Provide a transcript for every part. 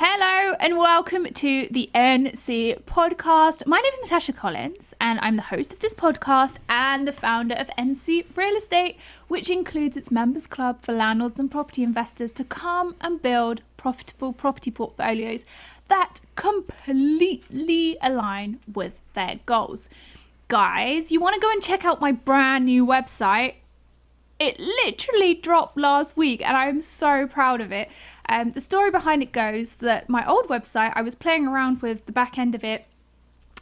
Hello and welcome to the NC podcast. My name is Natasha Collins and I'm the host of this podcast and the founder of NC Real Estate, which includes its members club for landlords and property investors to come and build profitable property portfolios that completely align with their goals. Guys, you want to go and check out my brand new website? It literally dropped last week and I'm so proud of it. The story behind it goes that my old website, I was playing around with the back end of it,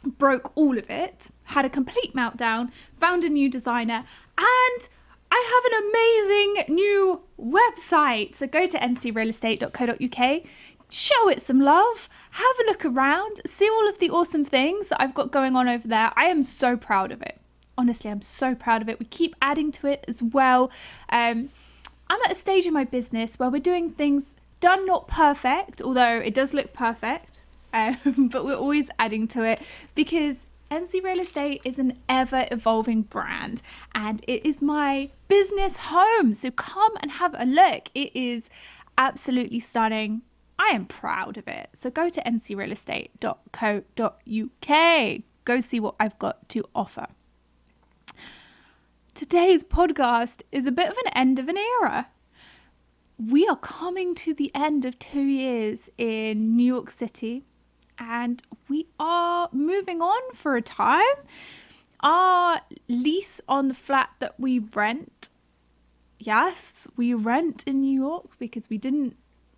broke all of it, had a complete meltdown, found a new designer, and I have an amazing new website. So go to ncrealestate.co.uk, show it some love, have a look around, see all of the awesome things that I've got going on over there. I am so proud of it. Honestly, I'm so proud of it. We keep adding to it as well. I'm at a stage in my business where we're doing things done not perfect, although it does look perfect, but we're always adding to it because NC Real Estate is an ever evolving brand and it is my business home. So come and have a look. It is absolutely stunning. I am proud of it. So go to ncrealestate.co.uk. Go see what I've got to offer. Today's podcast is a bit of an end of an era. We are coming to the end of 2 years in New York City and we are moving on for a time. Our lease on the flat that we rent, yes, we rent in New York because we didn't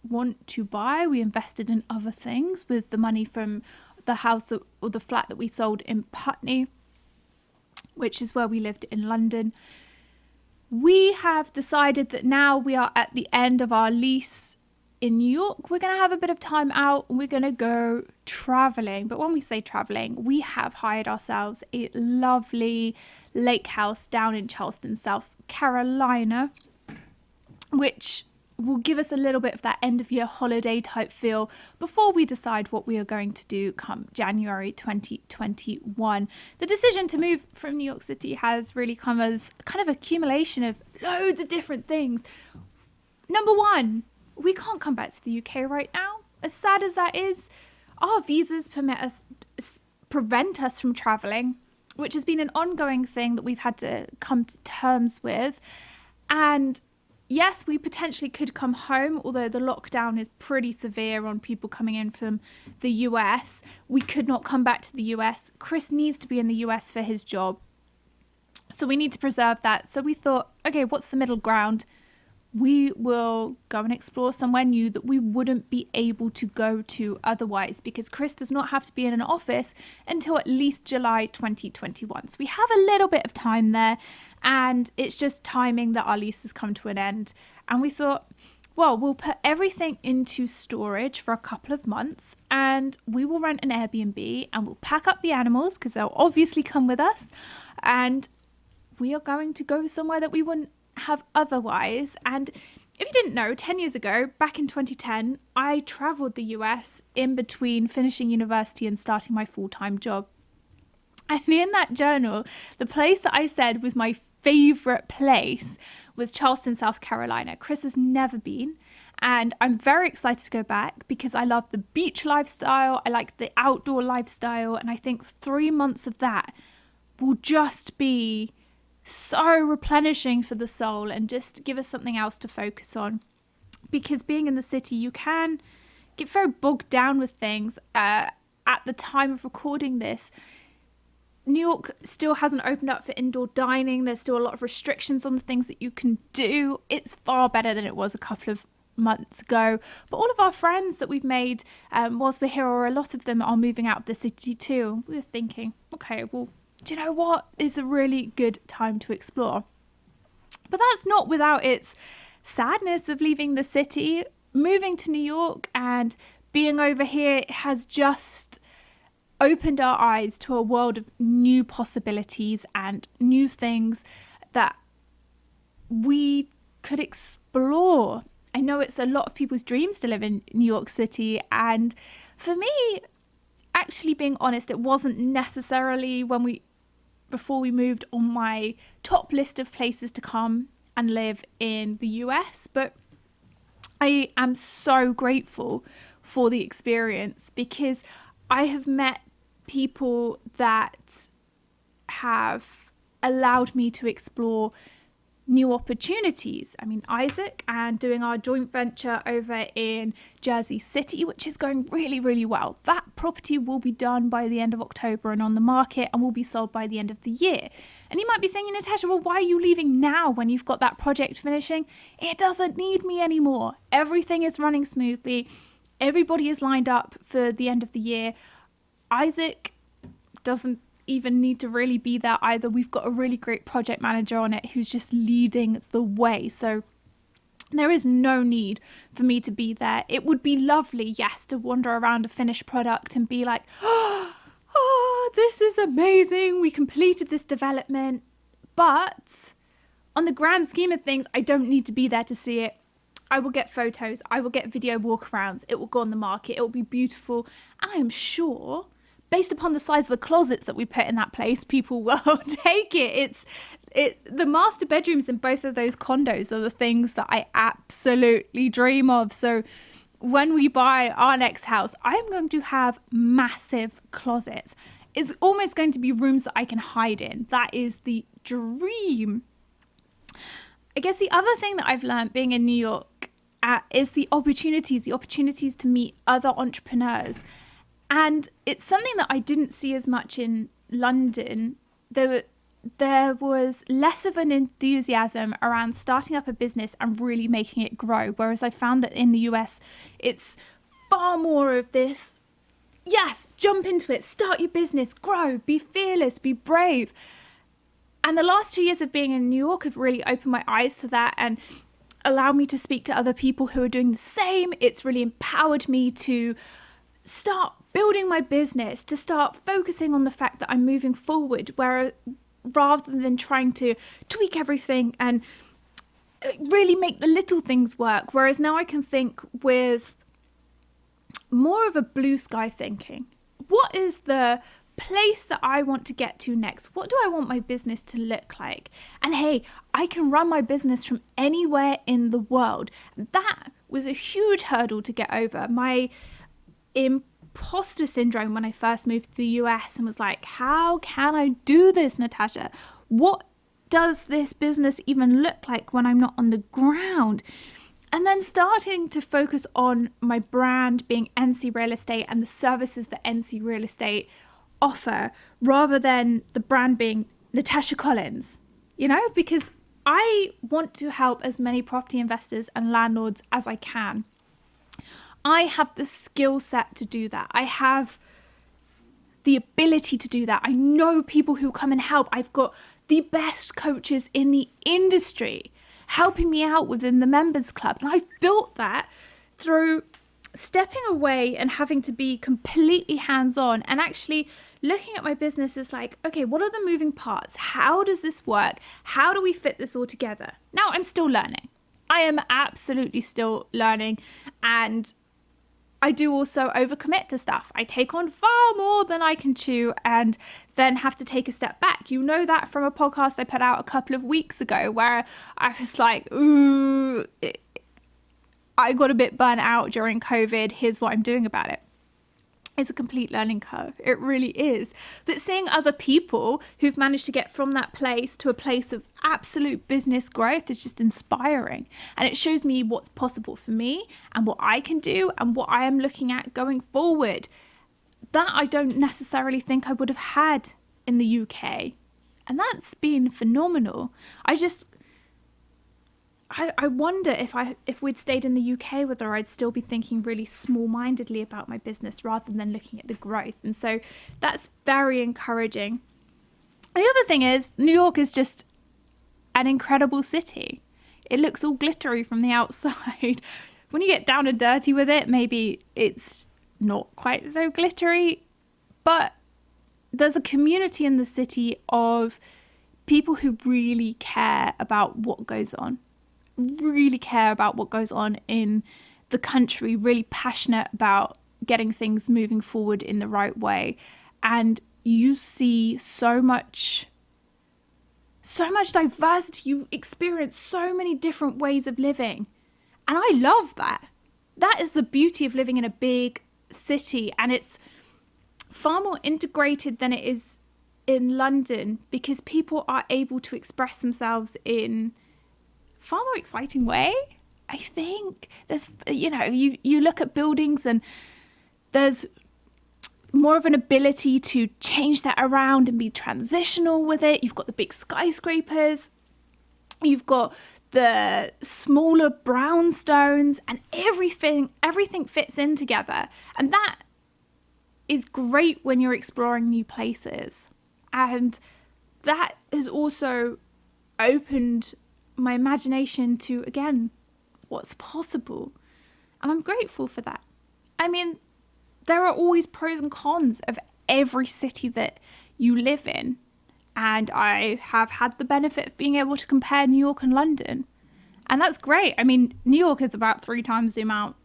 want to buy. We invested in other things with the money from the house or the flat that we sold in Putney, which is where we lived in London. We have decided that now we are at the end of our lease in New York. We're going to have a bit of time out and we're going to go traveling. But when we say traveling, we have hired ourselves a lovely lake house down in Charleston, South Carolina, which will give us a little bit of that end of year holiday type feel before we decide what we are going to do come January 2021. The decision to move from New York City has really come as kind of accumulation of loads of different things. Number one, we can't come back to the UK right now. As sad as that is, our visas prevent us from traveling, which has been an ongoing thing that we've had to come to terms with. And yes, we potentially could come home, although the lockdown is pretty severe on people coming in from the US. We could not come back to the US. Chris needs to be in the US for his job. So we need to preserve that. So we thought, okay, what's the middle ground? We will go and explore somewhere new that we wouldn't be able to go to otherwise because Chris does not have to be in an office until at least July 2021. So we have a little bit of time there and it's just timing that our lease has come to an end. And we thought, well, we'll put everything into storage for a couple of months and we will rent an Airbnb and we'll pack up the animals because they'll obviously come with us. And we are going to go somewhere that we wouldn't have otherwise. And if you didn't know, 10 years ago, back in 2010, I traveled the US in between finishing university and starting my full-time job. And in that journal, the place that I said was my favorite place was Charleston, South Carolina. Chris has never been. And I'm very excited to go back because I love the beach lifestyle. I like the outdoor lifestyle. And I think 3 months of that will just be so replenishing for the soul and just give us something else to focus on. Because being in the city, you can get very bogged down with things. At the time of recording this, New York still hasn't opened up for indoor dining. There's still a lot of restrictions on the things that you can do. It's far better than it was a couple of months ago. But all of our friends that we've made whilst we're here, or a lot of them are moving out of the city too. We were thinking, okay, well, do you know what is a really good time to explore? But that's not without its sadness of leaving the city. Moving to New York and being over here has just opened our eyes to a world of new possibilities and new things that we could explore. I know it's a lot of people's dreams to live in New York City, and for me, actually being honest, it wasn't necessarily before we moved on my top list of places to come and live in the US, but I am so grateful for the experience, because I have met people that have allowed me to explore new opportunities. I mean, Isaac, and doing our joint venture over in Jersey City, which is going really, really well. That property will be done by the end of October and on the market, and will be sold by the end of the year. And you might be thinking, Natasha, well, why are you leaving now when you've got that project finishing? It doesn't need me anymore. Everything is running smoothly. Everybody is lined up for the end of the year. Isaac doesn't even need to really be there either. We've got a really great project manager on it who's just leading the way. So there is no need for me to be there. It would be lovely, yes, to wander around a finished product and be like, oh, this is amazing. We completed this development. But on the grand scheme of things, I don't need to be there to see it. I will get photos. I will get video walkarounds. It will go on the market. It will be beautiful. And I am sure, based upon the size of the closets that we put in that place, people will take it. The master bedrooms in both of those condos are the things that I absolutely dream of. So when we buy our next house, I'm going to have massive closets. It's almost going to be rooms that I can hide in. That is the dream. I guess the other thing that I've learned being in New York is the opportunities to meet other entrepreneurs. And it's something that I didn't see as much in London. There was less of an enthusiasm around starting up a business and really making it grow. Whereas I found that in the US, it's far more of this, yes, jump into it, start your business, grow, be fearless, be brave. And the last 2 years of being in New York have really opened my eyes to that and allowed me to speak to other people who are doing the same. It's really empowered me to start building my business, to start focusing on the fact that I'm moving forward, rather than trying to tweak everything and really make the little things work. Whereas now I can think with more of a blue sky thinking. What is the place that I want to get to next? What do I want my business to look like? And hey, I can run my business from anywhere in the world. That was a huge hurdle to get over. My imposter syndrome when I first moved to the US and was like, how can I do this, Natasha? What does this business even look like when I'm not on the ground? And then starting to focus on my brand being NC Real Estate and the services that NC Real Estate offer, rather than the brand being Natasha Collins, because I want to help as many property investors and landlords as I can. I have the skill set to do that. I have the ability to do that. I know people who come and help. I've got the best coaches in the industry helping me out within the members club. And I've built that through stepping away and having to be completely hands-on and actually looking at my business as like, okay, what are the moving parts? How does this work? How do we fit this all together? Now, I'm still learning. I am absolutely still learning, and I do also overcommit to stuff. I take on far more than I can chew and then have to take a step back. You know that from a podcast I put out a couple of weeks ago where I was like, I got a bit burnt out during COVID. Here's what I'm doing about it. It's a complete learning curve. It really is. But seeing other people who've managed to get from that place to a place of absolute business growth is just inspiring. And it shows me what's possible for me and what I can do and what I am looking at going forward. That I don't necessarily think I would have had in the UK. And that's been phenomenal. I wonder if we'd stayed in the UK, whether I'd still be thinking really small-mindedly about my business rather than looking at the growth. And so that's very encouraging. The other thing is, New York is just an incredible city. It looks all glittery from the outside. When you get down and dirty with it, maybe it's not quite so glittery. But there's a community in the city of people who really care about what goes on. Really care about what goes on in the country, really passionate about getting things moving forward in the right way. And you see so much diversity. You experience so many different ways of living. And I love that. that is the beauty of living in a big city, and it's far more integrated than it is in London, because people are able to express themselves in far more exciting way. I think there's, you look at buildings and there's more of an ability to change that around and be transitional with it. You've got the big skyscrapers, you've got the smaller brownstones, and everything fits in together. And that is great when you're exploring new places. And that has also opened my imagination to, again, what's possible. And I'm grateful for that. I mean, there are always pros and cons of every city that you live in. And I have had the benefit of being able to compare New York and London. And that's great. I mean, New York is about 3 times the amount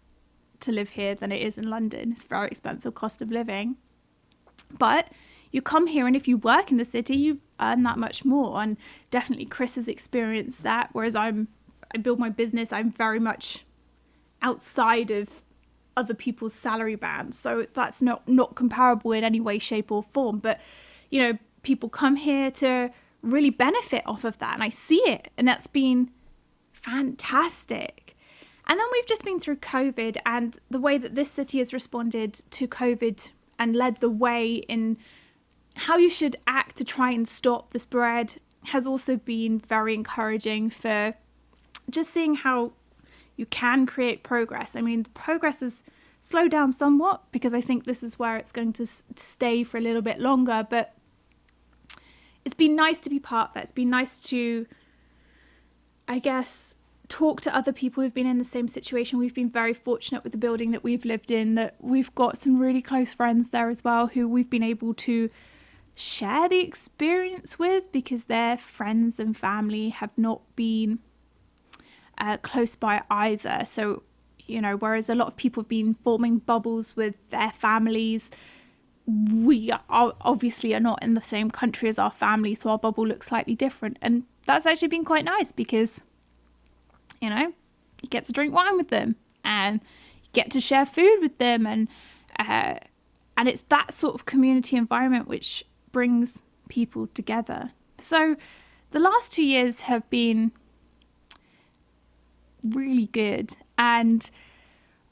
to live here than it is in London. It's a very expensive cost of living. But you come here, and if you work in the city, you earn that much more. And definitely Chris has experienced that. Whereas I build my business, I'm very much outside of other people's salary bands. So that's not comparable in any way, shape or form. But, people come here to really benefit off of that. And I see it. And that's been fantastic. And then we've just been through COVID, and the way that this city has responded to COVID and led the way in how you should act to try and stop the spread has also been very encouraging for just seeing how you can create progress. I mean, the progress has slowed down somewhat because I think this is where it's going to stay for a little bit longer, but it's been nice to be part of that. It's been nice to, I guess, talk to other people who've been in the same situation. We've been very fortunate with the building that we've lived in, that we've got some really close friends there as well who we've been able to share the experience with, because their friends and family have not been close by either. So, whereas a lot of people have been forming bubbles with their families, we obviously are not in the same country as our family, so our bubble looks slightly different. And that's actually been quite nice because, you get to drink wine with them and you get to share food with them. And it's that sort of community environment which brings people together. So the last 2 years have been really good. And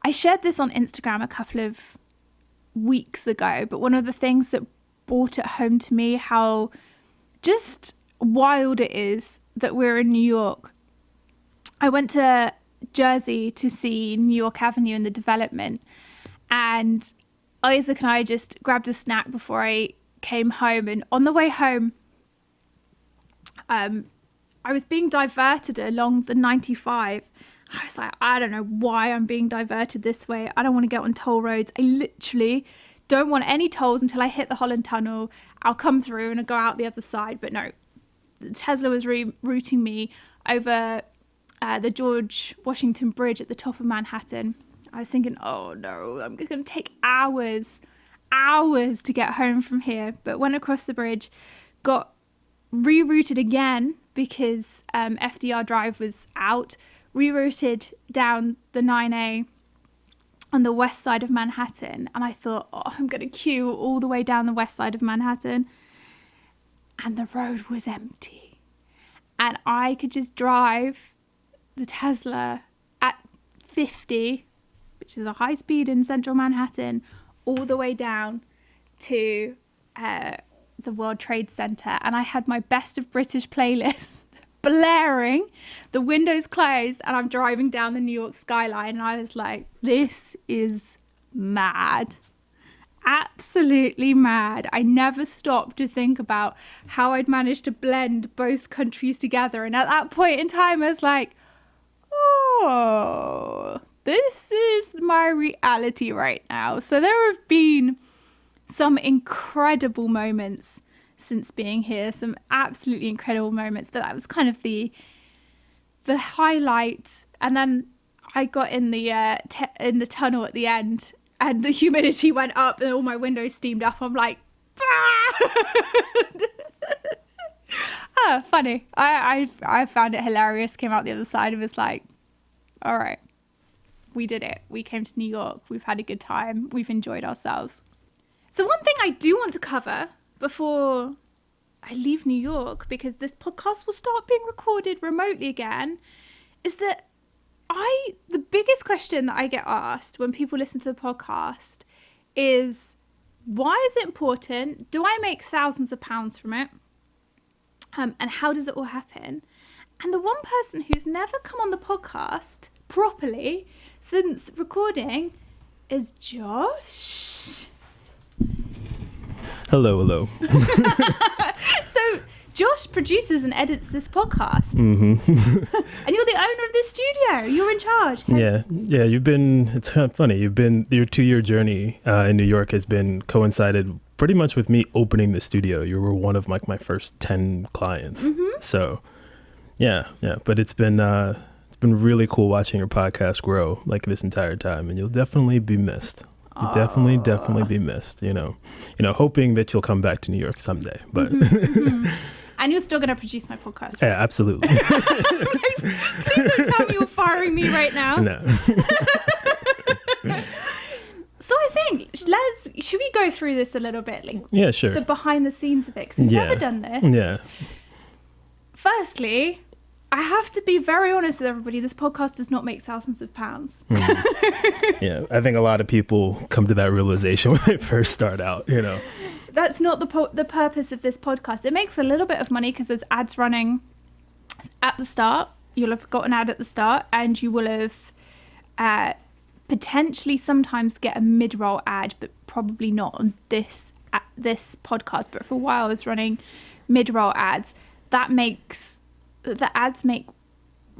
I shared this on Instagram a couple of weeks ago, but one of the things that brought it home to me, how just wild it is that we're in New York. I went to Jersey to see New York Avenue and the development, and Isaac and I just grabbed a snack before I came home. And on the way home, I was being diverted along the 95. I was like, I don't know why I'm being diverted this way. I don't want to get on toll roads. I literally don't want any tolls until I hit the Holland Tunnel. I'll come through and I'll go out the other side. But no, Tesla was routing me over the George Washington Bridge at the top of Manhattan. I was thinking, oh no, I'm going to take hours to get home from here. But went across the bridge, got rerouted again because FDR Drive was out, rerouted down the 9A on the west side of Manhattan. And I thought, oh, I'm going to queue all the way down the west side of Manhattan. And the road was empty. And I could just drive the Tesla at 50, which is a high speed in central Manhattan, all the way down to the World Trade Center. And I had my Best of British playlist blaring, the windows closed, and I'm driving down the New York skyline. And I was like, this is mad. Absolutely mad. I never stopped to think about how I'd managed to blend both countries together. And at that point in time, I was like, oh, this is my reality right now. So there have been some incredible moments since being here, some absolutely incredible moments, but that was kind of the highlight. And then I got in the tunnel at the end, and the humidity went up and all my windows steamed up. I'm like, funny. I found it hilarious. Came out the other side and was like, all right, we did it. We came to New York. We've had a good time. We've enjoyed ourselves. So one thing I do want to cover before I leave New York, because this podcast will start being recorded remotely again, is that the biggest question that I get asked when people listen to the podcast is, why is it important? Do I make thousands of pounds from it? And how does it all happen? And the one person who's never come on the podcast properly since recording is Josh. Hello. So Josh produces and edits this podcast. Mm-hmm. And you're the owner of this studio. You're in charge. Yeah. It's kind of funny. Your 2-year journey in New York has been coincided pretty much with me opening the studio. You were one of my first 10 clients. Mm-hmm. So yeah. But it's been really cool watching your podcast grow like this entire time, and you'll definitely be missed. You definitely be missed, hoping that you'll come back to New York someday, but. And you're still going to produce my podcast, right? Yeah, absolutely. Please don't tell me you're firing me right now. No. So I think, should we go through this a little bit? Yeah, sure. The behind the scenes of it, because we've never done this. Yeah. Firstly, I have to be very honest with everybody. This podcast does not make thousands of pounds. Yeah, I think a lot of people come to that realization when they first start out, That's not the purpose of this podcast. It makes a little bit of money because there's ads running at the start. You'll have got an ad at the start, and you will have potentially sometimes get a mid-roll ad, but probably not on this podcast. But for a while I was running mid-roll ads. The ads make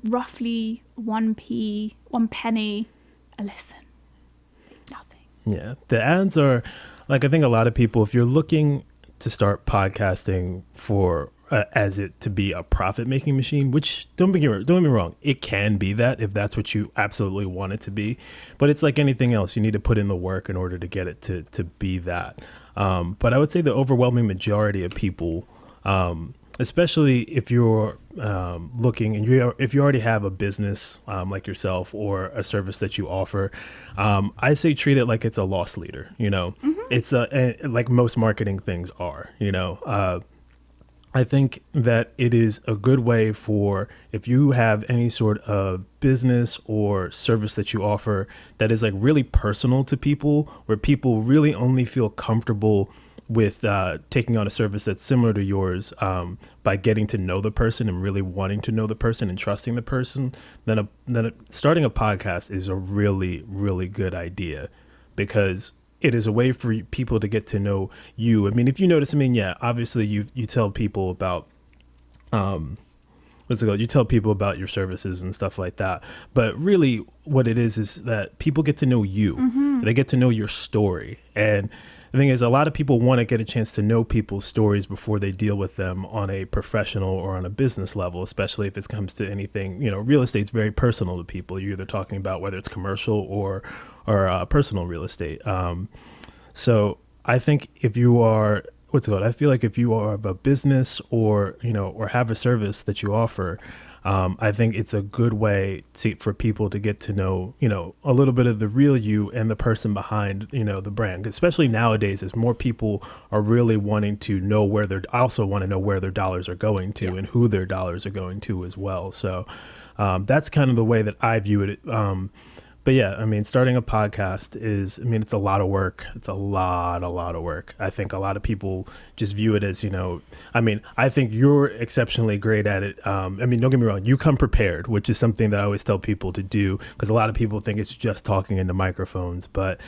roughly 1 penny a listen. Nothing. Yeah. The ads are, I think a lot of people, if you're looking to start podcasting for as it to be a profit-making machine, which don't get me wrong, it can be that if that's what you absolutely want it to be. But it's like anything else. You need to put in the work in order to get it to be that. But I would say the overwhelming majority of people, especially if you're looking and if you already have a business like yourself or a service that you offer, I say treat it like it's a loss leader. Mm-hmm. It's like most marketing things are. I think that it is a good way for, if you have any sort of business or service that you offer that is like really personal to people, where people really only feel comfortable with taking on a service that's similar to yours by getting to know the person and really wanting to know the person and trusting the person, then starting a podcast is a really, really good idea, because it is a way for people to get to know you. I mean, if you notice, obviously you tell people about you tell people about your services and stuff like that. But really what it is that people get to know you. Mm-hmm. They get to know your story. And the thing is, a lot of people want to get a chance to know people's stories before they deal with them on a professional or on a business level, especially if it comes to anything. Real estate's very personal to people. You're either talking about whether it's commercial or personal real estate. So I think if you are, I feel like if you are a business or have a service that you offer, I think it's a good way for people to get to know, a little bit of the real you and the person behind, the brand, especially nowadays as more people are really wanting to know where their dollars are going to and who their dollars are going to as well. So that's kind of the way that I view it. But yeah, starting a podcast is, it's a lot of work. It's a lot of work. I think a lot of people just view it as, I think you're exceptionally great at it. Don't get me wrong. You come prepared, which is something that I always tell people to do, because a lot of people think it's just talking into microphones, but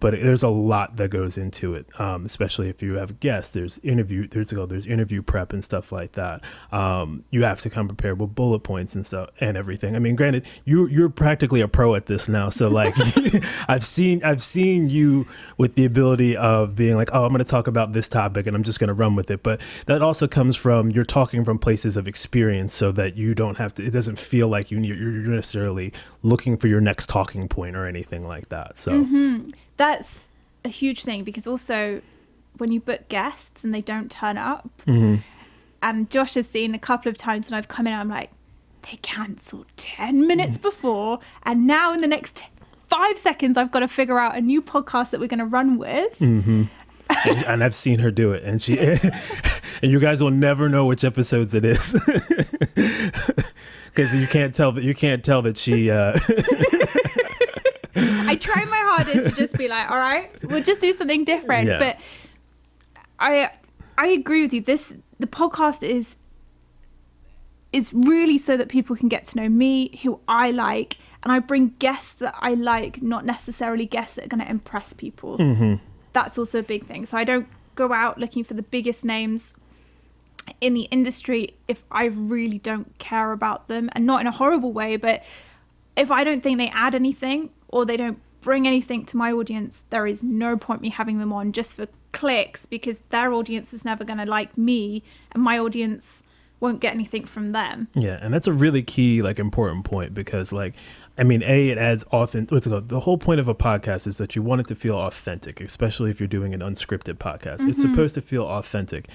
there's a lot that goes into it, especially if you have guests. There's interview prep and stuff like that. You have to come prepared with bullet points and stuff and everything. Granted, you're practically a pro at this now. So like, I've seen you with the ability of being like, oh, I'm going to talk about this topic and I'm just going to run with it. But that also comes from you're talking from places of experience, so that you don't have to. It doesn't feel like you're necessarily looking for your next talking point or anything like that. So. Mm-hmm. That's a huge thing, because also when you book guests and they don't turn up, mm-hmm. and Josh has seen a couple of times when I've come in, I'm like, they cancelled 10 minutes before, and now in the next 5 seconds I've got to figure out a new podcast that we're going to run with. And I've seen her do it, and she and you guys will never know which episodes it is because you can't tell that she I try my hardest to just be like, all right, we'll just do something different. Yeah. But I agree with you. The podcast is really so that people can get to know me, who I like, and I bring guests that I like, not necessarily guests that are going to impress people. That's also a big thing. So I don't go out looking for the biggest names in the industry if I really don't care about them, and not in a horrible way, but if I don't think they add anything or they don't bring anything to my audience, there is no point me having them on just for clicks, because their audience is never going to like me and my audience won't get anything from them. Yeah, and that's a really key, like, important point, because, like, I mean, it adds the whole point of a podcast is that you want it to feel authentic, especially if you're doing an unscripted podcast. It's supposed to feel authentic.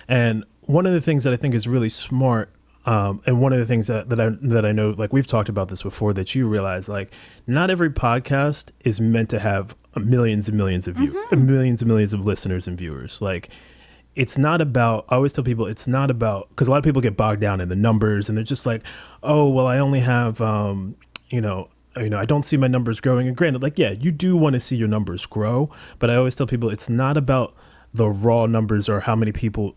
And one of the things that I think is really smart, and one of the things that I know, like, we've talked about this before, that you realize, like, not every podcast is meant to have millions and millions of millions and millions of listeners and viewers. Like, it's not about, I always tell people, it's not about, because a lot of people get bogged down in the numbers, and they're just like, oh, well, I only have, I don't see my numbers growing. And granted, like, yeah, you do want to see your numbers grow, but I always tell people it's not about the raw numbers or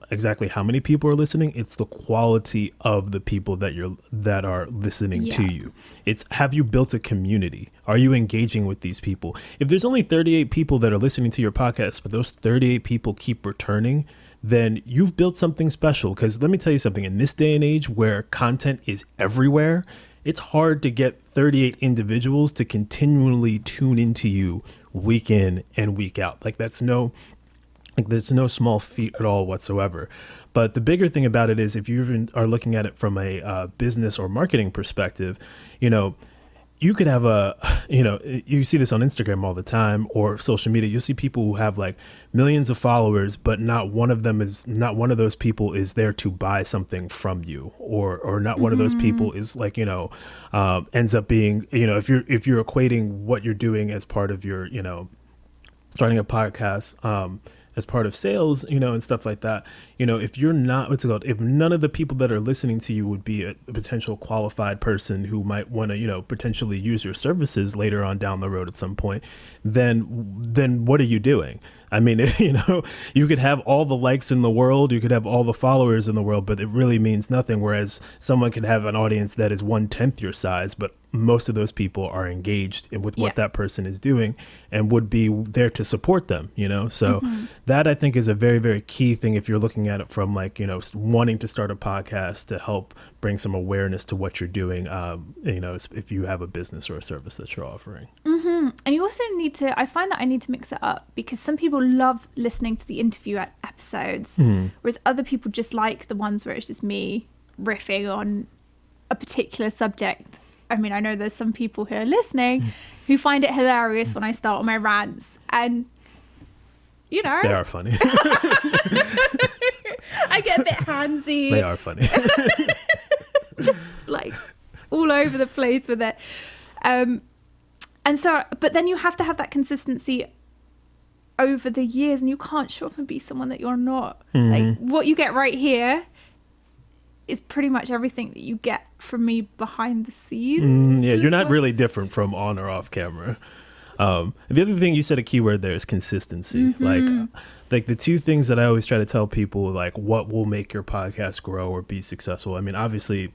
exactly how many people are listening. It's the quality of the people that are listening to you. It's, have you built a community? Are you engaging with these people? If there's only 38 people that are listening to your podcast, but those 38 people keep returning, then you've built something special. Because let me tell you something, in this day and age where content is everywhere, it's hard to get 38 individuals to continually tune into you week in and week out. There's no small feat at all whatsoever. But the bigger thing about it is, if you even are looking at it from a business or marketing perspective, you could have you see this on Instagram all the time, or social media. You'll see people who have like millions of followers, but not one of those people is there to buy something from you, or not one of those people is like, ends up being, if you're equating what you're doing as part of your, starting a podcast, as part of sales, and stuff like that, if you're not, if none of the people that are listening to you would be a potential qualified person who might want to, potentially use your services later on down the road at some point, then what are you doing? I mean, you could have all the likes in the world, you could have all the followers in the world, but it really means nothing. Whereas someone could have an audience that is 1/10 your size, but most of those people are engaged with what that person is doing and would be there to support them, So that, I think, is a very, very key thing if you're looking at it from like, wanting to start a podcast to help bring some awareness to what you're doing, if you have a business or a service that you're offering. And you also I find that I need to mix it up, because some people love listening to the interview episodes, whereas other people just like the ones where it's just me riffing on a particular subject. I mean, I know there's some people who are listening who find it hilarious when I start on my rants, and they are funny. I get a bit handsy. They are funny. Just like all over the place with it. And so, but then you have to have that consistency over the years, and you can't show up and be someone that you're not. Like, what you get right here is pretty much everything that you get from me behind the scenes. You're not really different from on or off camera. The other thing you said, a keyword there, is consistency. Like the two things that I always try to tell people, like, what will make your podcast grow or be successful. I mean, obviously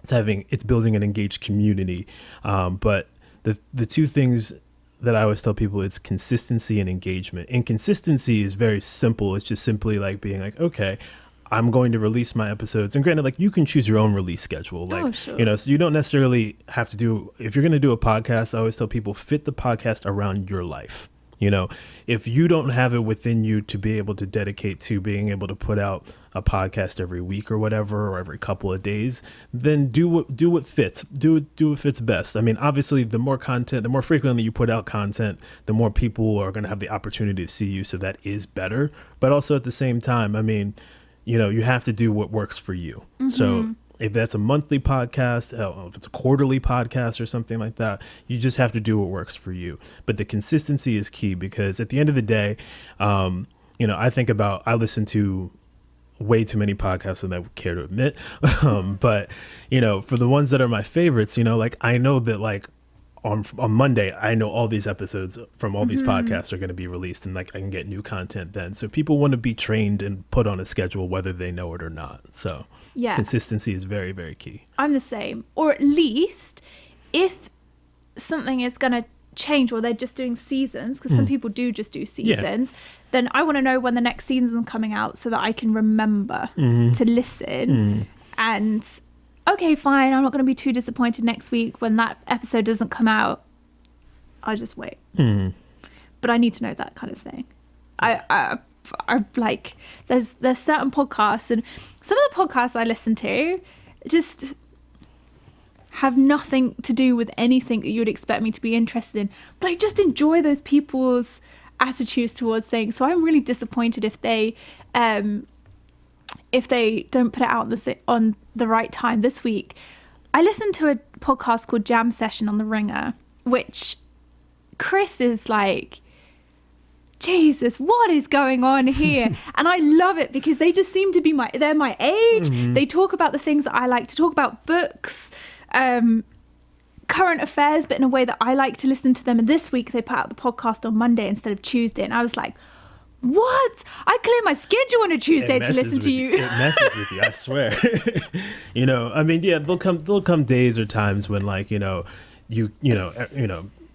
it's building an engaged community. But the two things that I always tell people, it's consistency and engagement. And consistency is very simple. It's just simply like being like, okay, I'm going to release my episodes. And granted, like, you can choose your own release schedule. Like, sure. So you don't necessarily have to do, if you're going to do a podcast, I always tell people, fit the podcast around your life. If you don't have it within you to be able to dedicate to being able to put out a podcast every week or whatever, or every couple of days, then do what fits. Do what fits best. I mean, obviously, the more frequently you put out content, the more people are going to have the opportunity to see you. So that is better. But also at the same time, I mean, you have to do what works for you. So if that's a monthly podcast, if it's a quarterly podcast or something like that, you just have to do what works for you. But the consistency is key, because at the end of the day, I listen to way too many podcasts than I would care to admit. But, for the ones that are my favorites, I know that like on Monday, I know all these episodes from all these podcasts are going to be released, and like I can get new content then. So people want to be trained and put on a schedule, whether they know it or not. So Yeah. consistency is very, very key. I'm the same. Or at least if something is going to change, or they're just doing seasons, because some people do just do seasons, then I want to know when the next season's coming out so that I can remember to listen. And okay, fine, I'm not going to be too disappointed next week when that episode doesn't come out. I'll just wait. But I need to know that kind of thing. I like, there's certain podcasts, and some of the podcasts I listen to just have nothing to do with anything that you would expect me to be interested in, but I just enjoy those people's attitudes towards things. So I'm really disappointed if they don't put it out on the right time. This week I listened to a podcast called Jam Session on The Ringer, which Chris is like, Jesus, what is going on here? And I love it because they just seem to be they're my age. They talk about the things that I like to talk about, books, current affairs, but in a way that I like to listen to them. And this week they put out the podcast on Monday instead of Tuesday, and I was like, what? I clear my schedule on a Tuesday to listen to you. It messes with you, I swear. There'll come days or times when like,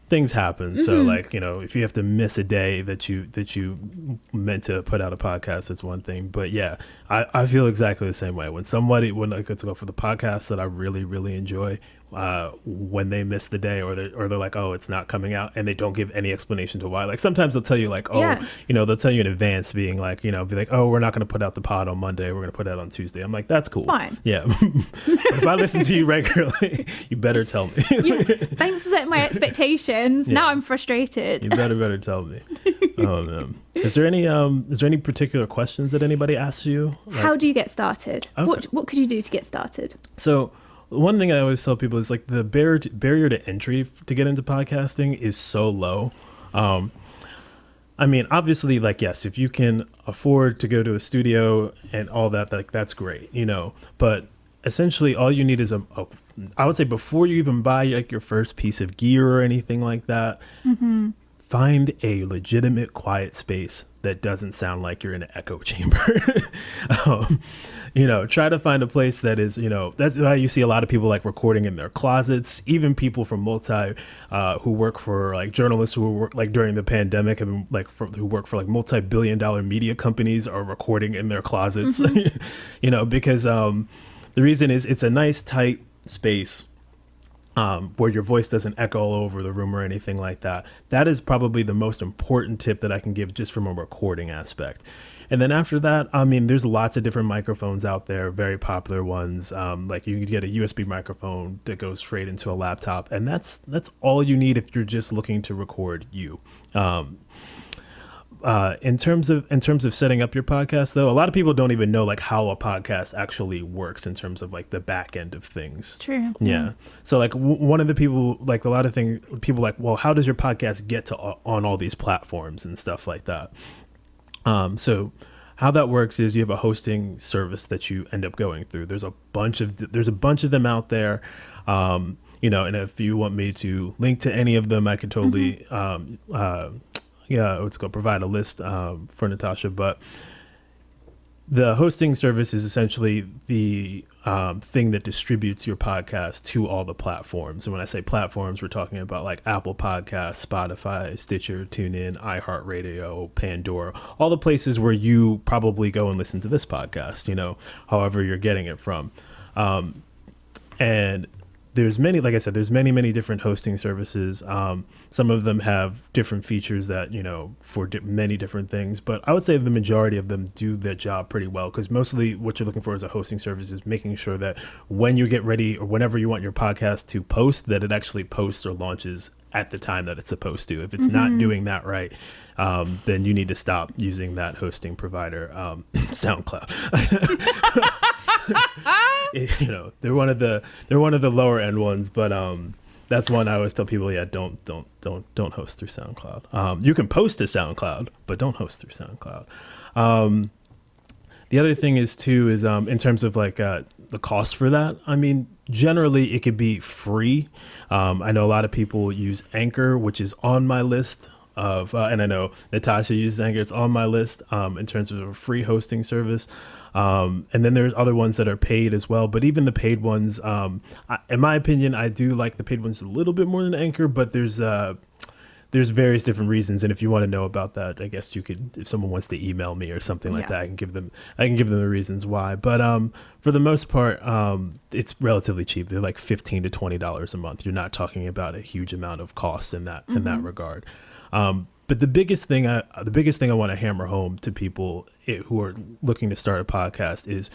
things happen. So like, if you have to miss a day that you meant to put out a podcast, it's one thing. But yeah, I feel exactly the same way. When I get to go for the podcast that I really, really enjoy, when they miss the day, or they're like, oh, it's not coming out, and they don't give any explanation to why. Like sometimes they'll tell you like, they'll tell you in advance, being like, be like, oh, we're not going to put out the pod on Monday, we're going to put it out on Tuesday. I'm like, that's cool. Fine. Yeah. But if I listen to you regularly, you better tell me. Thanks for setting my expectations. Now I'm frustrated. You better tell me. Oh man. Is there any particular questions that anybody asks you? Like, how do you get started? Okay. What could you do to get started? So one thing I always tell people is like the barrier to entry to get into podcasting is so low. Obviously, like, yes, if you can afford to go to a studio and all that, like, that's great, but essentially all you need is I would say before you even buy like your first piece of gear or anything like that, find a legitimate quiet space that doesn't sound like you're in an echo chamber. Try to find a place that is, that's why you see a lot of people like recording in their closets. Even people from who work for like journalists who work like during the pandemic, and like who work for like multi-billion-dollar media companies are recording in their closets. Because the reason is it's a nice tight space where your voice doesn't echo all over the room or anything like that. That is probably the most important tip that I can give just from a recording aspect. And then after that, there's lots of different microphones out there, very popular ones. Like you can get a USB microphone that goes straight into a laptop, and that's all you need if you're just looking to record you. In terms of setting up your podcast, though, a lot of people don't even know like how a podcast actually works in terms of like the back end of things. True. Yeah. So like one of the people, like a lot of things, people like, well, how does your podcast get to on all these platforms and stuff like that? So how that works is you have a hosting service that you end up going through. There's a bunch of them out there. And if you want me to link to any of them, I could totally, provide a list for Natasha. But the hosting service is essentially the thing that distributes your podcast to all the platforms. And when I say platforms, we're talking about like Apple Podcasts, Spotify, Stitcher, TuneIn, iHeartRadio, Pandora, all the places where you probably go and listen to this podcast, however you're getting it from. And there's many, like I said, there's many different hosting services. Some of them have different features that, for many different things. But I would say the majority of them do their job pretty well, because mostly what you're looking for as a hosting service is making sure that when you get ready or whenever you want your podcast to post, that it actually posts or launches at the time that it's supposed to. If it's not doing that right, then you need to stop using that hosting provider, SoundCloud. They're one of the lower end ones, but that's one I always tell people, yeah, don't host through SoundCloud. You can post to SoundCloud, but don't host through SoundCloud. The other thing is in terms of like the cost for that. I mean, generally it could be free. I know a lot of people use Anchor, which is on my list of, and I know Natasha uses Anchor. It's on my list in terms of a free hosting service. And then there's other ones that are paid as well. But even the paid ones, in my opinion, I do like the paid ones a little bit more than Anchor, but there's various different reasons. And if you want to know about that, I guess you could, if someone wants to email me or something like that, I can give them the reasons why. But for the most part, it's relatively cheap. They're like $15 to $20 a month. You're not talking about a huge amount of cost in that regard. But the biggest thing I want to hammer home to people who are looking to start a podcast is,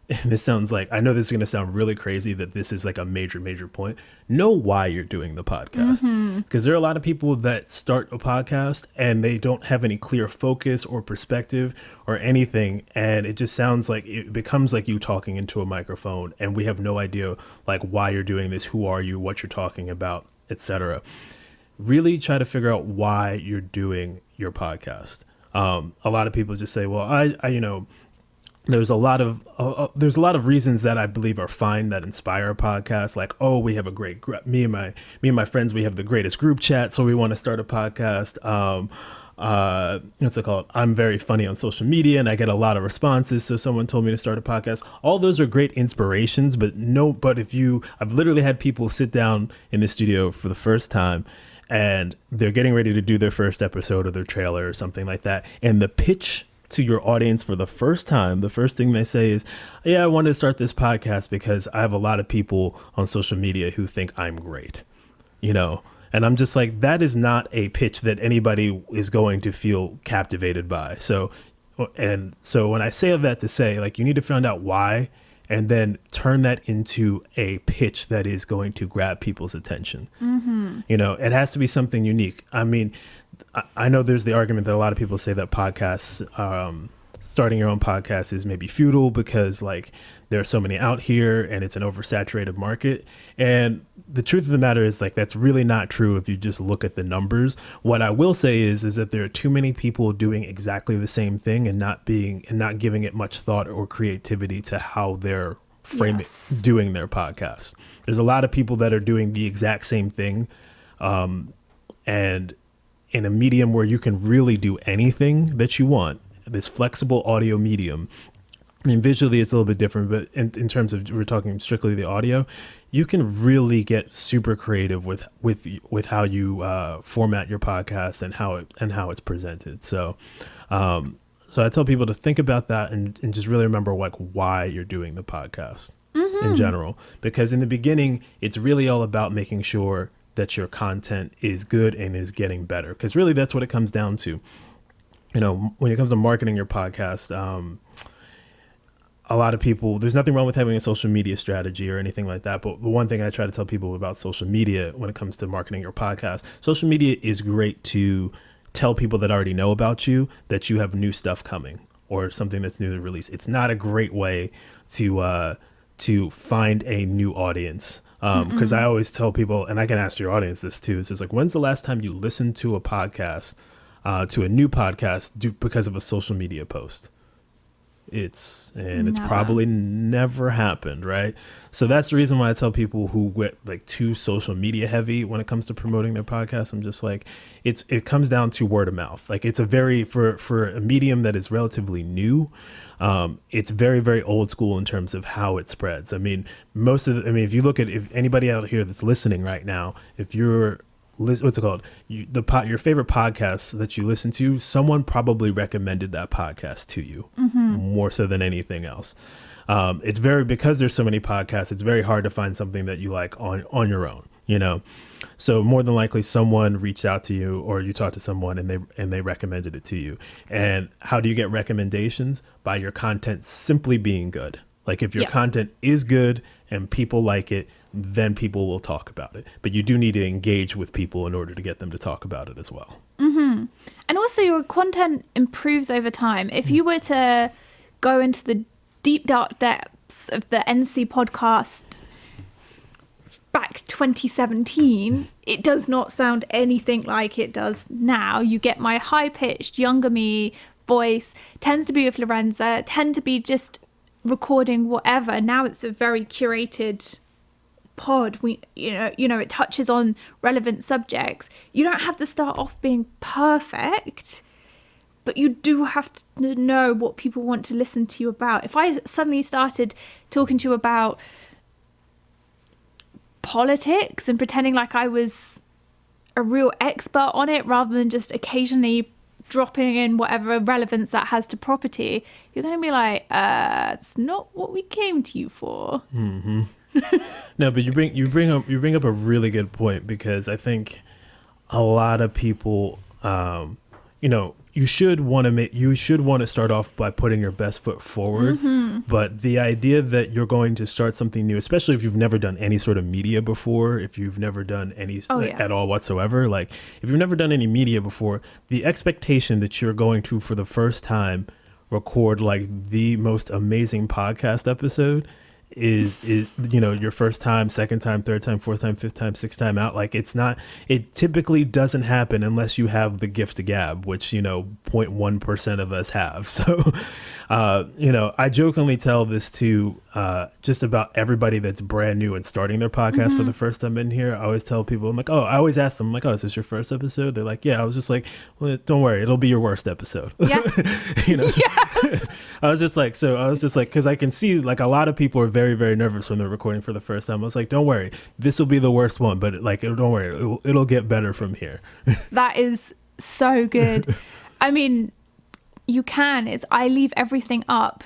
and this sounds like, I know this is going to sound really crazy that this is like a major point. Know why you're doing the podcast. Because there are a lot of people that start a podcast and they don't have any clear focus or perspective or anything. And it just sounds like it becomes like you talking into a microphone and we have no idea like why you're doing this, who are you, what you're talking about, etc. Really try to figure out why you're doing your podcast. A lot of people just say, well, there's a lot of reasons that I believe are fine that inspire a podcast. Like, oh, we have a great me and my friends, we have the greatest group chat, so we want to start a podcast. What's it called? I'm very funny on social media and I get a lot of responses, so someone told me to start a podcast. All those are great inspirations, but I've literally had people sit down in the studio for the first time and they're getting ready to do their first episode or their trailer or something like that, and the pitch to your audience for the first time, the first thing they say is, yeah, I wanted to start this podcast because I have a lot of people on social media who think I'm great, and I'm just like, that is not a pitch that anybody is going to feel captivated by. So when I say that to say, like, you need to find out why and then turn that into a pitch that is going to grab people's attention. It has to be something unique. I mean, I know there's the argument that a lot of people say that podcasts, starting your own podcast is maybe futile because like there are so many out here and it's an oversaturated market. And the truth of the matter is like, that's really not true if you just look at the numbers. What I will say is that there are too many people doing exactly the same thing and not giving it much thought or creativity to how they're doing their podcast. There's a lot of people that are doing the exact same thing. And in a medium where you can really do anything that you want, this flexible audio medium. I mean, visually it's a little bit different, but in terms of, we're talking strictly the audio, you can really get super creative with how you format your podcast and how it's presented. So I tell people to think about that and just really remember like why you're doing the podcast in general, because in the beginning, it's really all about making sure that your content is good and is getting better. Because really that's what it comes down to. When it comes to marketing your podcast, a lot of people, there's nothing wrong with having a social media strategy or anything like that. But the one thing I try to tell people about social media when it comes to marketing your podcast, social media is great to tell people that already know about you that you have new stuff coming or something that's newly released. It's not a great way to find a new audience. Because I always tell people, and I can ask your audience this too, it's just like, when's the last time you listened to a podcast, to a new podcast because of a social media post? It's probably never happened, right? So that's the reason why I tell people who get like too social media heavy when it comes to promoting their podcast. I'm just like, it comes down to word of mouth. Like it's for a medium that is relatively new. It's very, very old school in terms of how it spreads. I mean, if you look at, if anybody out here that's listening right now, if you're, what's it called? Your favorite podcast that you listen to, someone probably recommended that podcast to you more so than anything else. Because there's so many podcasts, it's very hard to find something that you like on your own, So more than likely someone reached out to you or you talked to someone and they recommended it to you. And how do you get recommendations? By your content simply being good. Like if your content is good and people like it, then people will talk about it. But you do need to engage with people in order to get them to talk about it as well. And also your content improves over time. If you were to go into the deep dark of the NC podcast back 2017, it does not sound anything like it does now. You get my high-pitched, younger me voice, tends to be with Lorenza, tend to be just recording whatever. Now it's a very curated pod. It touches on relevant subjects. You don't have to start off being perfect, but you do have to know what people want to listen to you about. If I suddenly started talking to you about politics and pretending like I was a real expert on it rather than just occasionally dropping in whatever relevance that has to property, you're going to be like, it's not what we came to you for. Mm-hmm. No, but you bring up a really good point, because I think a lot of people, you should want to start off by putting your best foot forward. Mm-hmm. But the idea that you're going to start something new, especially if you've never done any sort of media before, if you've never done any at all whatsoever, like if you've never done any media before, the expectation that you're going to, for the first time, record like the most amazing podcast episode is your first time, second time, third time, fourth time, fifth time, sixth time out. Like it typically doesn't happen unless you have the gift of gab, which 0.1% of us have. So I jokingly tell this to just about everybody that's brand new and starting their podcast for the first time in here. I always tell people, I'm like, I always ask them, I'm like, is this your first episode? They're like, yeah. I was just like, well, don't worry, it'll be your worst episode. Yeah. Yes. I was just like, because I can see like a lot of people are very, very nervous when they're recording for the first time. I was like, don't worry, this will be the worst one, but like, don't worry, it'll get better from here. That is so good. I mean, I leave everything up.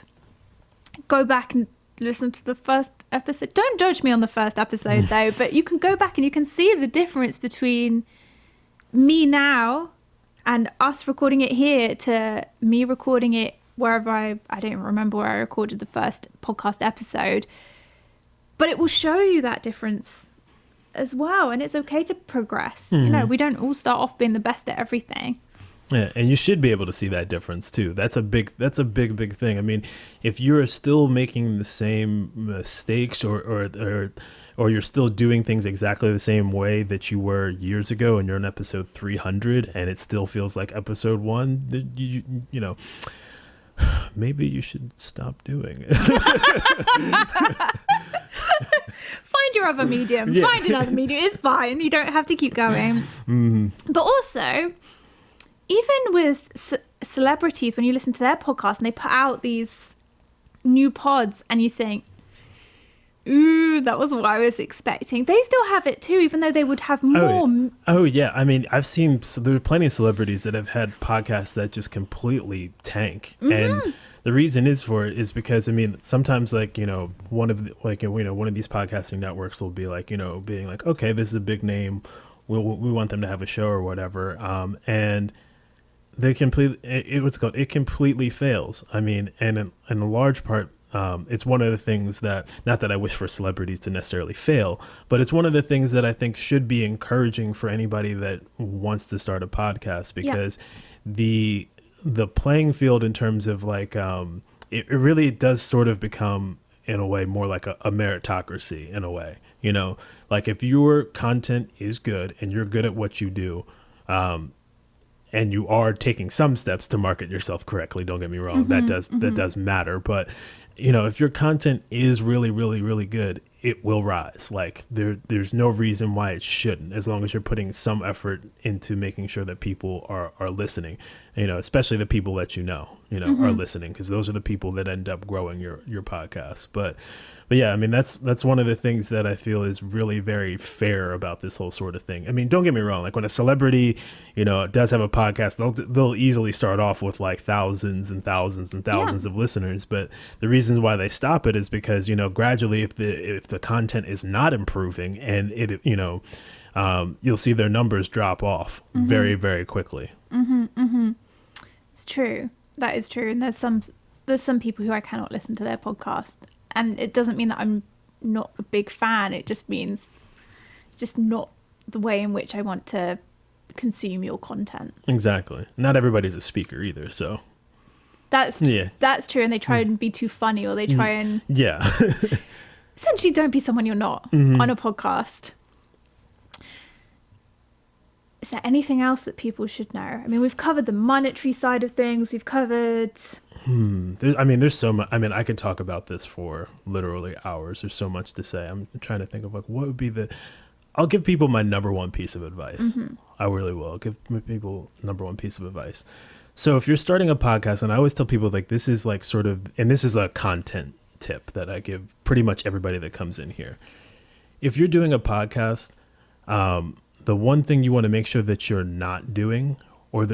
Go back and listen to the first episode. Don't judge me on the first episode though, but you can go back and you can see the difference between me now and us recording it here to me recording it wherever I don't even remember where I recorded the first podcast episode, but it will show you that difference as well. And it's okay to progress. Mm-hmm. We don't all start off being the best at everything. Yeah, and you should be able to see that difference too. That's a big thing. I mean, if you're still making the same mistakes or you're still doing things exactly the same way that you were years ago, and you're on episode 300 and it still feels like episode 1, you maybe you should stop doing it. Find your other medium. Yeah. Find another medium. It's fine. You don't have to keep going. Mm-hmm. But also, even with celebrities, when you listen to their podcast and they put out these new pods and you think, ooh, that wasn't what I was expecting. They still have it too, even though they would have more. Oh yeah. I mean, I've seen, there are plenty of celebrities that have had podcasts that just completely tank. Mm-hmm. And the reason is because, I mean, sometimes like, one of these podcasting networks will be like, being like, okay, this is a big name. We want them to have a show or whatever. And they it completely fails. I mean, and in a large part, it's one of the things that, not that I wish for celebrities to necessarily fail, but it's one of the things that I think should be encouraging for anybody that wants to start a podcast, because the playing field in terms of like, it really does sort of become in a way more like a meritocracy in a way, like if your content is good and you're good at what you do, and you are taking some steps to market yourself correctly, don't get me wrong, that does matter. But if your content is really, really, really good, it will rise. Like there's no reason why it shouldn't, as long as you're putting some effort into making sure that people are listening, especially the people that are listening, because those are the people that end up growing your podcast. But yeah, I mean, that's one of the things that I feel is really very fair about this whole sort of thing. I mean, don't get me wrong. Like when a celebrity, does have a podcast, they'll easily start off with like thousands and thousands and thousands of listeners. But the reason why they stop it is because, gradually if the content is not improving and it, you'll see their numbers drop off very, very quickly. Mm-hmm, mm-hmm. It's true. That is true. And there's some people who I cannot listen to their podcast. And it doesn't mean that I'm not a big fan. It just means just not the way in which I want to consume your content. Exactly. Not everybody's a speaker either, so. That's true. And they try and be too funny, or they try and essentially don't be someone you're not on a podcast. Is there anything else that people should know? I mean, we've covered the monetary side of things. We've covered... There's so much. I mean, I could talk about this for literally hours. There's so much to say. I'm trying to think of like, what would be I'll give people my number one piece of advice. I really will. I'll give people number one piece of advice. So if you're starting a podcast, and I always tell people like, this is like sort of, and this is a content tip that I give pretty much everybody that comes in here. If you're doing a podcast, the one thing you want to make sure that you're not doing, let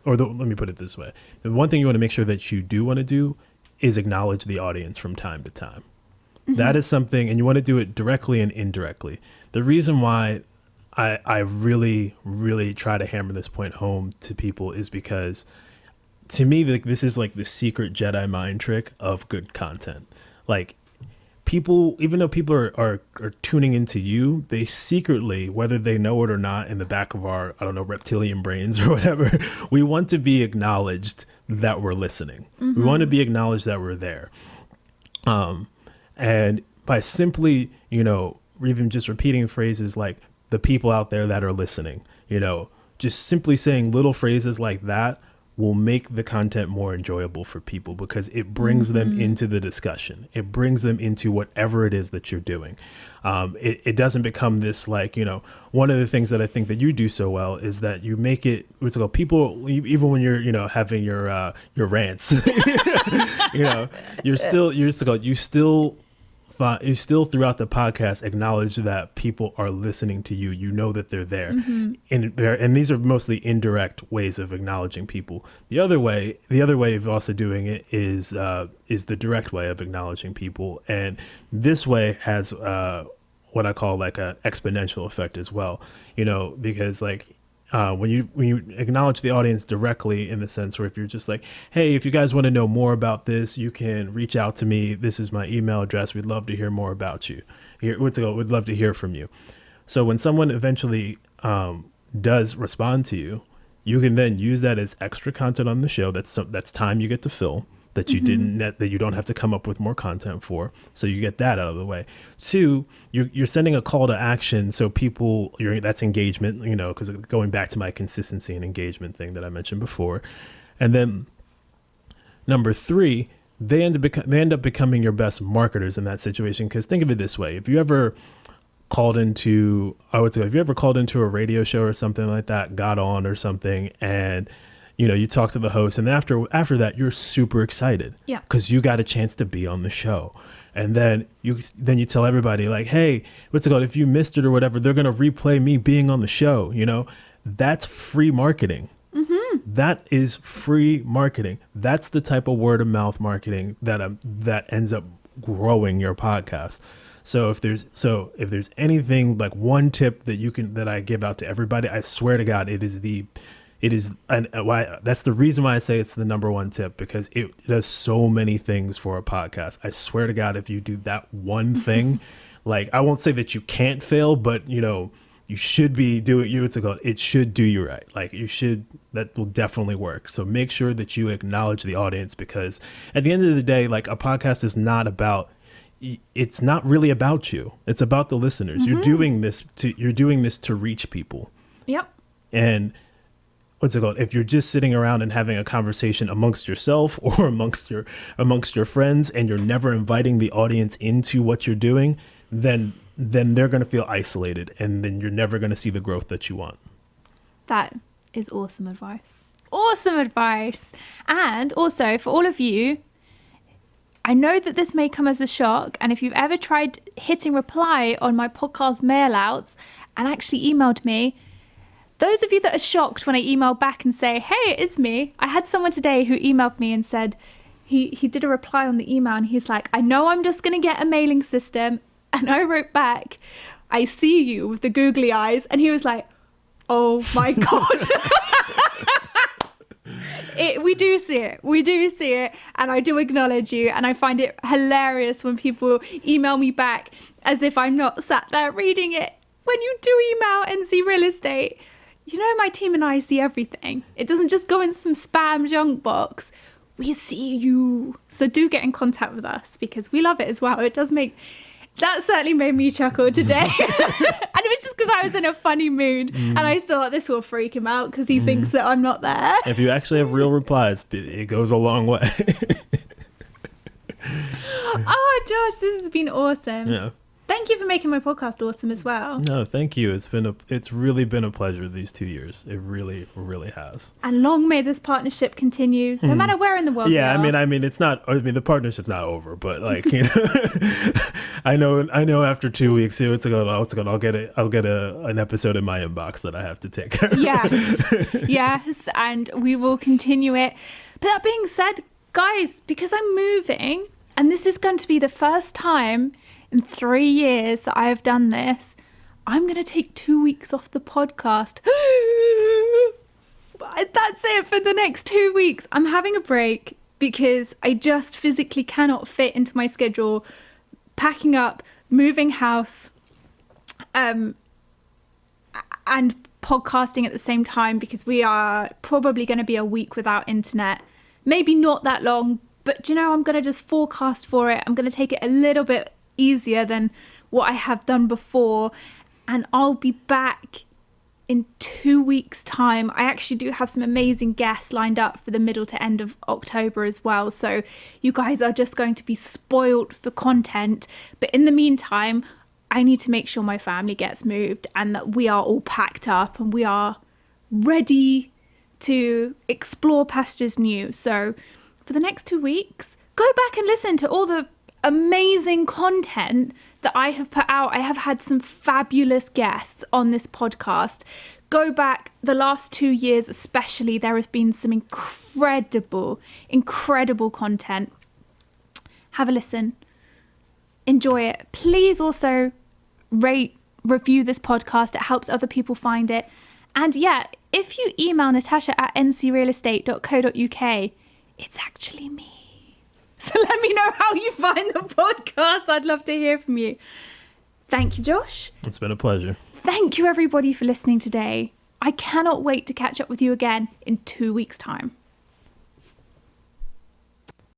me put it this way. The one thing you want to make sure that you do want to do is acknowledge the audience from time to time. That is something, and you want to do it directly and indirectly. The reason why I really, really try to hammer this point home to people is because to me, like, this is like the secret Jedi mind trick of good content. Like, people, even though people are tuning into you, they secretly, whether they know it or not, in the back of our, I don't know, reptilian brains or whatever, we want to be acknowledged that we're listening. We want to be acknowledged that we're there. And by simply, even just repeating phrases like the people out there that are listening, just simply saying little phrases like that will make the content more enjoyable for people, because it brings them into the discussion. It brings them into whatever it is that you're doing. It doesn't become this like, one of the things that I think that you do so well is that you make it, what's it called, people, even when you're, having your rants, you still throughout the podcast acknowledge that people are listening to you. You know that they're there, and these are mostly indirect ways of acknowledging people. The other way of also doing it is the direct way of acknowledging people, and this way has what I call like an exponential effect as well. Because like. When you acknowledge the audience directly, in the sense where if you're just like, hey, if you guys want to know more about this, you can reach out to me. This is my email address. We'd love to hear more about you. We'd love to hear from you. So when someone eventually does respond to you, you can then use that as extra content on the show. That's time you get to fill that you that you don't have to come up with more content for. So you get that out of the way. 2, you're sending a call to action. So people, that's engagement, because going back to my consistency and engagement thing that I mentioned before. And then number 3, they end up becoming your best marketers in that situation. Because think of it this way: if you ever called into a radio show or something like that, got on or something, and you talk to the host, and after that, you're super excited, because you got a chance to be on the show, and then you tell everybody like, hey, what's it called? If you missed it or whatever, they're gonna replay me being on the show. That's free marketing. That is free marketing. That's the type of word of mouth marketing that ends up growing your podcast. So if there's anything, like one tip that I give out to everybody, I swear to God, that's the reason why I say it's the number one tip, because it does so many things for a podcast. I swear to God, if you do that one thing, like, I won't say that you can't fail, but you should be doing, it should do you right. Like, that will definitely work. So make sure that you acknowledge the audience, because at the end of the day, like, a podcast is it's not really about you. It's about the listeners. You're doing this to reach people. Yep. And what's it called? If you're just sitting around and having a conversation amongst yourself or amongst your friends, and you're never inviting the audience into what you're doing, then they're going to feel isolated, and then you're never going to see the growth that you want. That is awesome advice. Awesome advice. And also, for all of you, I know that this may come as a shock, and if you've ever tried hitting reply on my podcast mail outs and actually emailed me, those of you that are shocked when I email back and say, hey, it is me. I had someone today who emailed me and said he did a reply on the email, and he's like, I know I'm just going to get a mailing system. And I wrote back, I see you, with the googly eyes. And he was like, oh my God. We do see it. And I do acknowledge you. And I find it hilarious when people email me back as if I'm not sat there reading it. When you do email NC Real Estate, my team and I see everything. It doesn't just go in some spam junk box. we see you. So do get in contact with us because we love it as well. It does make... That certainly made me chuckle today. And it was just because I was in a funny mood. And I thought this will freak him out because he thinks that I'm not there. If you actually have real replies, it goes a long way. Oh, Josh, this has been awesome. Yeah. Thank you for making my podcast awesome as well. No, thank you. It's really been a pleasure these 2 years. It really, really has. And long may this partnership continue, no matter where in the world. Yeah, we are. I mean, it's not. I mean, the partnership's not over, but like, you know, I know. After 2 weeks, I'll get an episode in my inbox that I have to take care of. Yes, and we will continue it. But that being said, guys, because I'm moving, and this is going to be the first time in 3 years that I have done this, I'm going to take 2 weeks off the podcast. That's it for the next 2 weeks. I'm having a break because I just physically cannot fit into my schedule, packing up, moving house, and podcasting at the same time, because we are probably going to be a week without internet. Maybe not that long, but you know, I'm going to just forecast for it. I'm going to take it a little bit easier than what I have done before, and I'll be back in 2 weeks' time. I actually do have some amazing guests lined up for the middle to end of October as well, so you guys are just going to be spoiled for content. But in the meantime, I need to make sure my family gets moved and that we are all packed up and we are ready to explore pastures new. So for the next 2 weeks, go back and listen to all the amazing content that I have put out. I have had some fabulous guests on this podcast. Go back the last 2 years especially, there has been some incredible content. Have a listen. Enjoy it. Please also rate, review this podcast. It helps other people find it. And yeah, if you email natasha@ncrealestate.co.uk, it's actually me. So let me know how you find the podcast. I'd love to hear from you. Thank you, Josh. It's been a pleasure. Thank you, everybody, for listening today. I cannot wait to catch up with you again in 2 weeks' time.